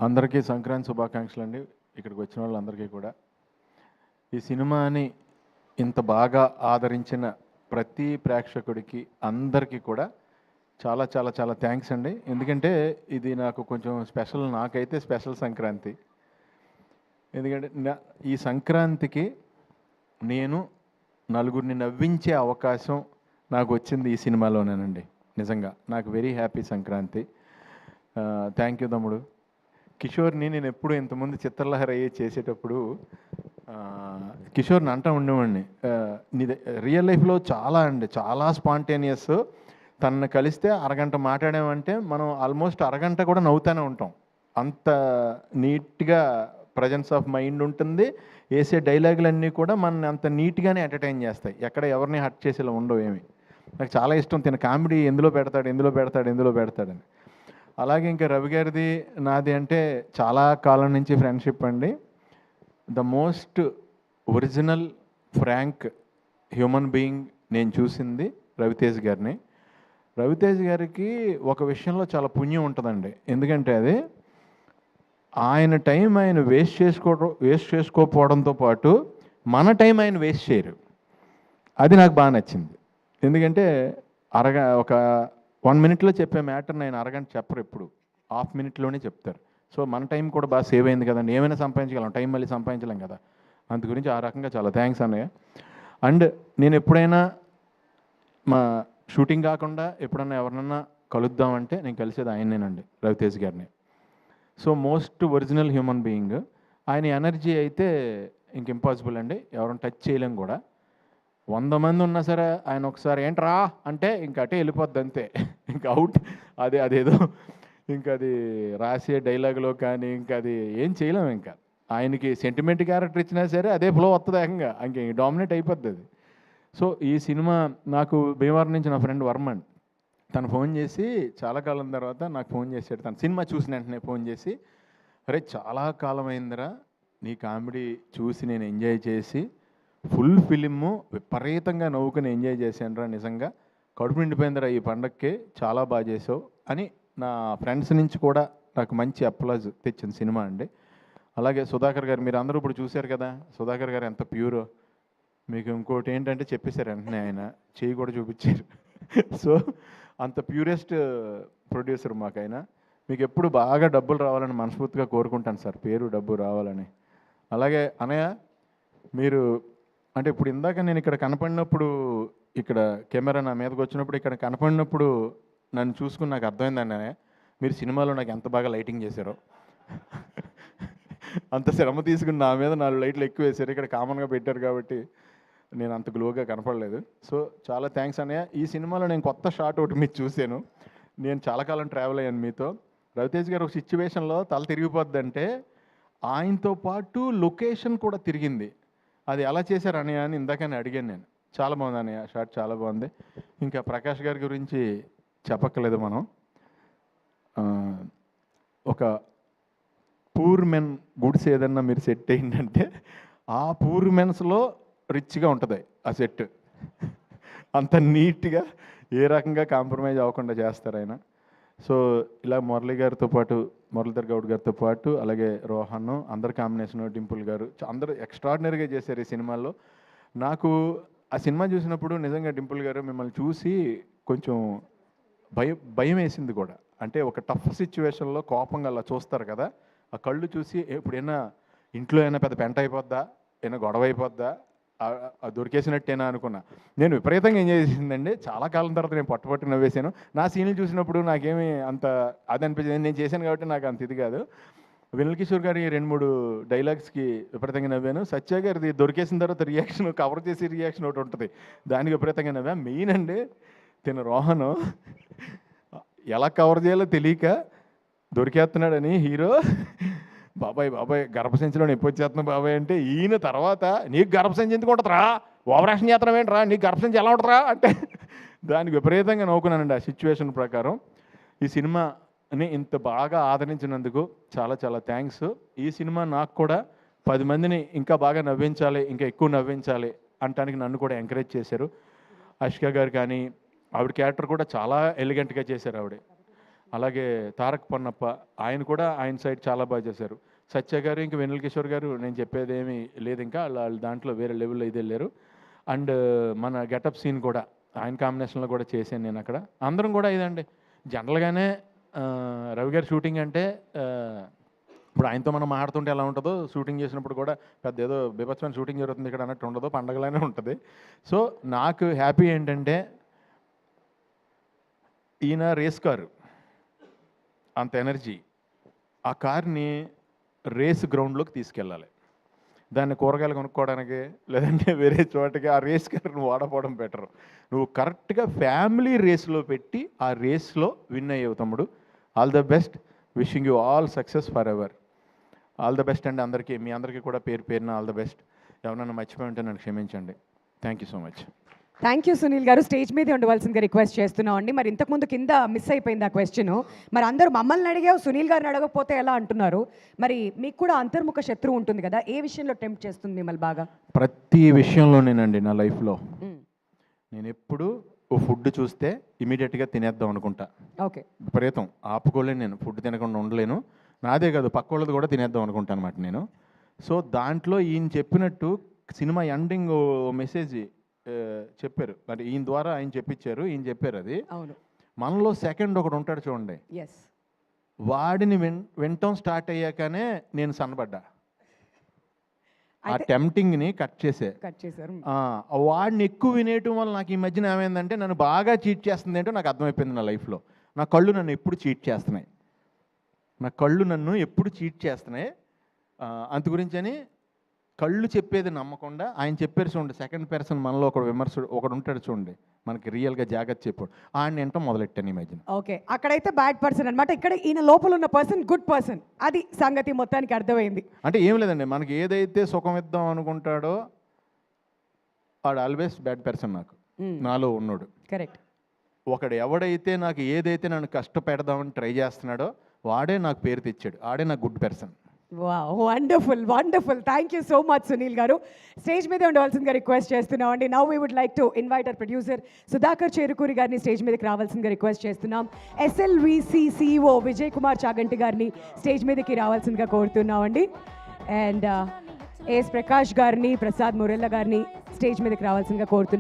అందరికీ సంక్రాంతి శుభాకాంక్షలు అండి. ఇక్కడికి వచ్చిన వాళ్ళందరికీ కూడా. ఈ సినిమాని ఇంత బాగా ఆదరించిన ప్రతి ప్రేక్షకుడికి అందరికీ కూడా చాలా చాలా చాలా థ్యాంక్స్ అండి. ఎందుకంటే ఇది నాకు కొంచెం స్పెషల్, నాకైతే స్పెషల్ సంక్రాంతి. ఎందుకంటే ఈ సంక్రాంతికి నేను నలుగురిని నవ్వించే అవకాశం నాకు వచ్చింది ఈ సినిమాలోనేనండి. నిజంగా నాకు very happy Sankranti. Thank you తమ్ముడు. కిషోర్ని నేను ఎప్పుడు ఇంతకుముందు చిత్రలహరి అయ్యి చేసేటప్పుడు కిషోర్ని అంటూ ఉండేవాడిని, నీది రియల్ లైఫ్లో చాలా స్పాంటేనియస్. తనను కలిస్తే అరగంట మాట్లాడామంటే మనం ఆల్మోస్ట్ అరగంట కూడా నవ్వుతూనే ఉంటాం. అంత నీట్గా ప్రజెన్స్ ఆఫ్ మైండ్ ఉంటుంది. వేసే డైలాగులన్నీ కూడా మన అంత నీట్గానే ఎంటర్టైన్ చేస్తాయి. ఎక్కడ ఎవరిని హర్ట్ చేసేలా ఉండవు ఏమి. నాకు చాలా ఇష్టం తిన కామెడీ ఎందులో పెడతాడని. అలాగే ఇంకా రవి గారిది నాది అంటే చాలా కాలం నుంచి ఫ్రెండ్షిప్ అండి. The most original frank human being నేను చూసింది రవితేజ్ గారిని. రవితేజ్ గారికి ఒక విషయంలో చాలా పుణ్యం ఉంటుందండి. ఎందుకంటే అది ఆయన టైం ఆయన వేస్ట్ చేసుకోకపోవడంతో పాటు మన టైం ఆయన వేస్ట్ చేయరు. అది నాకు బాగా నచ్చింది. ఎందుకంటే ఒక 1 minute చెప్పే మ్యాటర్ని ఆయన అరగంట చెప్పరు, ఎప్పుడు ½ minute చెప్తారు. సో మన టైం కూడా బాగా సేవ్ అయింది కదండి. ఏమైనా సంపాదించగలం, టైం మళ్ళీ సంపాదించలేం కదా. అందు గురించి ఆ రకంగా చాలా థ్యాంక్స్ అన్నయ్య. అండ్ నేను ఎప్పుడైనా మా షూటింగ్ కాకుండా ఎప్పుడన్నా ఎవరినన్నా కలుద్దామంటే నేను కలిసేది ఆయనేనండి, రవితేజ్ గారిని. So most original human being. ఆయన ఎనర్జీ అయితే ఇంక ఇంపాసిబుల్ అండి, ఎవరైనా టచ్ చేయలేం కూడా. 100 మంది ఉన్నా సరే ఆయన ఒకసారి ఏంట్రా అంటే ఇంక అటే వెళ్ళిపోద్ది అంతే, ఇంక అవుట్. అదేదో ఇంకా అది రాసే డైలాగులో కానీ ఇంకా అది ఏం చేయలేము. ఇంకా ఆయనకి సెంటిమెంట్ క్యారెక్టర్ ఇచ్చినా సరే అదే ఫ్లో వస్తుంది ఏకంగా, ఇంక డామినేట్ అయిపోద్ది అది. సో ఈ సినిమా నాకు భీమవరం నుంచి నా ఫ్రెండ్ వర్మన్ తను ఫోన్ చేసి చాలా కాలం తర్వాత నాకు ఫోన్ చేశాడు. తను సినిమా చూసిన వెంటనే ఫోన్ చేసి, అరే చాలా కాలం అయిందిరా నీ కామెడీ చూసి, నేను ఎంజాయ్ చేసి ఫుల్ ఫిలిము విపరీతంగా నవ్వుకుని ఎంజాయ్ చేశానురా, నిజంగా కడుపు నిండిపోయిందిరా ఈ పండక్కి, చాలా బాగా చేసావు అని నా ఫ్రెండ్స్ నుంచి కూడా నాకు మంచి అప్లాజ్ తెచ్చిన సినిమా అండి. అలాగే సుధాకర్ గారు, మీరు అందరూ ఇప్పుడు చూశారు కదా సుధాకర్ గారు ఎంత ప్యూరో. మీకు ఇంకోటి ఏంటంటే చెప్పేశారు వెంటనే, ఆయన చేయి కూడా చూపించారు. సో అంత ప్యూరెస్ట్ ప్రొడ్యూసర్ మాకు ఆయన. మీకు ఎప్పుడు బాగా డబ్బులు రావాలని మనస్ఫూర్తిగా కోరుకుంటాను సార్, పేరు డబ్బు రావాలని. అలాగే అనయ్య, మీరు అంటే ఇప్పుడు ఇందాక నేను ఇక్కడ కనపడినప్పుడు, ఇక్కడ కెమెరా నా మీదకి వచ్చినప్పుడు ఇక్కడ కనపడినప్పుడు నన్ను చూసుకుని నాకు అర్థమైందండి అన్నయ్య, మీరు సినిమాలో నాకు ఎంత బాగా లైటింగ్ చేశారో. అంత శ్రమ తీసుకుని నా మీద 4 లైట్లు ఎక్కువ వేశారు. ఇక్కడ కామన్గా పెట్టారు కాబట్టి నేను అంత గ్లోగా కనపడలేదు. సో చాలా థ్యాంక్స్ అన్నయ్య. ఈ సినిమాలో నేను కొత్త షాట్ ఒకటి మీరు చూశాను. నేను చాలా కాలం ట్రావెల్ అయ్యాను మీతో. రవితేజ్ గారు ఒక సిచ్యువేషన్లో తల తిరిగిపోద్దంటే ఆయనతో పాటు లొకేషన్ కూడా తిరిగింది. అది ఎలా చేశారు అన్నయ్య అని ఇందాకనే అడిగాను నేను. చాలా బాగుంది అన్నయ్య, షాట్ చాలా బాగుంది. ఇంకా ప్రకాష్ గారి గురించి చెప్పక్కర్లేదు మనం. ఒక పూర్ మెన్ గుడ్స్ ఏదన్నా మీరు సెట్ అయిందంటే ఆ పూర్ మెన్స్లో రిచ్గా ఉంటుంది ఆ సెట్. అంత నీట్గా ఏ రకంగా కాంప్రమైజ్ అవ్వకుండా చేస్తారు ఆయన. సో ఇలా మురళి గారితో పాటు, మురళీధర్ గౌడ్ గారితో పాటు, అలాగే రోహన్, అందరు కాంబినేషన్, డింపుల్ గారు, అందరూ ఎక్స్ట్రాడినరీగా చేశారు ఈ సినిమాలో. నాకు ఆ సినిమా చూసినప్పుడు నిజంగా డింపుల్ గారు మిమ్మల్ని చూసి కొంచెం భయం వేసింది కూడా. అంటే ఒక టఫ్ సిచ్యువేషన్లో కోపంగా అలా చూస్తారు కదా, ఆ కళ్ళు చూసి ఎప్పుడైనా ఇంట్లో అయినా పెద్ద పెంట అయిపోద్దా, ఏమైనా గొడవ అయిపోద్దా, దొరికేసినట్టేనా అనుకున్నా. నేను విపరీతంగా ఎంజాయ్ చేసిందండి. చాలా కాలం తర్వాత నేను పట్టు నవ్వేశాను. నా సీన్లు చూసినప్పుడు నాకేమీ అంత అది అనిపించింది. నేను చేశాను కాబట్టి నాకు అంత ఇది కాదు. వెన్నెల కిషోర్ గారి 2-3 డైలాగ్స్కి విపరీతంగా నవ్వాను. సత్య గారిది దొరికేసిన తర్వాత రియాక్షన్, కవర్ చేసే రియాక్షన్ ఒకటి ఉంటుంది, దానికి విపరీతంగా నవ్వా. మెయిన్ అండి తిన రోహను ఎలా కవర్ చేయాలో తెలియక దొరికేస్తున్నాడని హీరో, బాబాయ్ గర్భసంచిలో నొప్పి వచ్చేస్తున్నా బాబాయ్ అంటే, ఈయన తర్వాత నీకు గర్భసంచి ఎందుకు ఉంటుందిరా, ఓవరాక్షన్ చేస్తున్నావు ఏంట్రా, నీకు గర్భసంచి ఎలా ఉంటుందిరా అంటే దానికి విపరీతంగా నవ్వుకున్నానండి ఆ సిచ్యువేషన్ ప్రకారం. ఈ సినిమాని ఇంత బాగా ఆదరించినందుకు చాలా చాలా థ్యాంక్స్. ఈ సినిమా నాకు కూడా 10 మందిని ఇంకా బాగా నవ్వించాలి, ఇంకా ఎక్కువ నవ్వించాలి అంటానికి నన్ను కూడా ఎంకరేజ్ చేశారు. అష్క గారు కానీ, ఆవిడ క్యారెక్టర్ కూడా చాలా ఎలిగెంట్గా చేశారు ఆవిడ. అలాగే తారక్ పొన్నప్ప ఆయన కూడా ఆయన సైడ్ చాలా బాగా చేశారు. సత్య గారు ఇంకా వెన్నెల కిషోర్ గారు నేను చెప్పేది ఏమీ లేదు, ఇంకా వాళ్ళు దాంట్లో వేరే లెవెల్లో ఇది వెళ్ళారు. అండ్ మన గెటప్ సీన్ కూడా ఆయన కాంబినేషన్లో కూడా చేశాను నేను అక్కడ. అందరం కూడా ఇదండి జనరల్గానే రవి గారి షూటింగ్ అంటే ఇప్పుడు ఆయనతో మనం మాట్లాడుతుంటే ఎలా ఉంటుందో షూటింగ్ చేసినప్పుడు కూడా పెద్ద ఏదో బీభత్సమైన షూటింగ్ జరుగుతుంది ఇక్కడ అన్నట్టు ఉండదు, పండగలానే ఉంటుంది. సో నాకు హ్యాపీ ఏంటంటే ఈయన రేస్ కారు అంత ఎనర్జీ, ఆ కార్ని రేస్ గ్రౌండ్లోకి తీసుకెళ్ళాలి. దాన్ని కూరగాయలు కొనుక్కోవడానికి లేదంటే వేరే చోటకి ఆ రేస్ కార్ నువ్వు వాడపోవడం బెటరు. నువ్వు కరెక్ట్గా ఫ్యామిలీ రేస్లో పెట్టి ఆ రేస్లో విన్ అయ్యేవు తమ్ముడు. All the best, wishing you all success for ever. All the best అండి అందరికీ, మీ అందరికీ కూడా పేరు పేరున ఆల్ ద బెస్ట్. ఎవరన్నా మర్చిపోయి ఉంటే నన్ను క్షమించండి. Thank you so much. Thank you Sunil గారు. స్టేజ్ మీదే ఉండవలసిందిగా రిక్వెస్ట్ చేస్తున్నాం అండి. మరి ఇంతకుముందు కింద మిస్ అయిపోయింది ఆ క్వశ్చన్. మరి అందరూ మమ్మల్ని అడిగావు, సునీల్ గారిని అడగకపోతే ఎలా అంటున్నారు. మరి మీకు కూడా అంతర్ముఖ శత్రువు ఉంటుంది కదా, ఏ విషయంలో టెంప్ట్ చేస్తుంది మిమ్మల్ని బాగా? ప్రతి విషయంలోనేనండి నా లైఫ్లో. నేను ఎప్పుడు ఓ ఫుడ్ చూస్తే ఇమీడియట్గా తినేద్దాం అనుకుంటా. ఓకే, విపరీతం ఆపుకోలేను నేను, ఫుడ్ తినకుండా ఉండలేను. నాదే కాదు పక్క వాళ్ళది కూడా తినేద్దాం అనుకుంటాను అనమాట నేను. సో దాంట్లో ఈయన చెప్పినట్టు సినిమా ఎండింగ్ మెసేజ్ చెప్పారు, మరి ఈయన ద్వారా ఆయన చెప్పించారు, ఈయన చెప్పారు అది. అవును, మనలో సెకండ్ ఒకడు ఉంటాడు చూడండి, ఎస్, వాడిని వినటం స్టార్ట్ అయ్యాకనే నేను సన్నబడ్డా. ఆ టెంప్టింగ్ని కట్ చేశారు. వాడిని ఎక్కువ వినేయటం వల్ల నాకు ఈ మధ్యన ఏమైందంటే నన్ను బాగా చీట్ చేస్తుంది ఏంటో నాకు అర్థమైపోయింది నా లైఫ్లో. నా కళ్ళు నన్ను ఎప్పుడు చీట్ చేస్తున్నాయి, అంత గురించి అని కళ్ళు చెప్పేది నమ్మకుండా ఆయన చెప్పారు చూడండి, సెకండ్ పర్సన్ మనలో ఒకడు ఉంటాడు చూడండి, మనకి రియల్గా జాగ్రత్త చెప్పాడు, ఆయన వింటాం మొదలెట్టాను ఈ మధ్యన. ఓకే, అక్కడైతే బ్యాడ్ పర్సన్ అనమాట, ఇక్కడ ఈయన లోపల ఉన్న పర్సన్ గుడ్ పర్సన్. అది సంగతి మొత్తానికి అర్థమైంది. అంటే ఏం లేదండి, మనకి ఏదైతే సుఖం ఇద్దాం అనుకుంటాడో వాడు ఆల్వేస్ బ్యాడ్ పర్సన్ నాకు, నాలో ఉన్నాడు. కరెక్ట్. ఒకడు ఎవడైతే నాకు ఏదైతే నన్ను కష్టపెడదామని ట్రై చేస్తున్నాడో వాడే నాకు పేరు తెచ్చాడు, ఆడే నాకు good person. Wonderful wonderful. Thank you so much Sunil గారు. స్టేజ్ మీదే ఉండవలసిందిగా రిక్వెస్ట్ చేస్తున్నాం అండి. Now we would like to invite our producer Sudhakar Cherukuri గారిని స్టేజ్ మీదకి రావాల్సిందిగా రిక్వెస్ట్ చేస్తున్నాం. SLVC CEO విజయ్ కుమార్ చాగంటి గారిని స్టేజ్ మీదకి రావాల్సిందిగా కోరుతున్నాం అండి. అండ్ AS ప్రకాష్ గారిని, ప్రసాద్ మురెల్ల గారిని స్టేజ్ మీదకి రావాల్సిందిగా కోరుతున్నాం.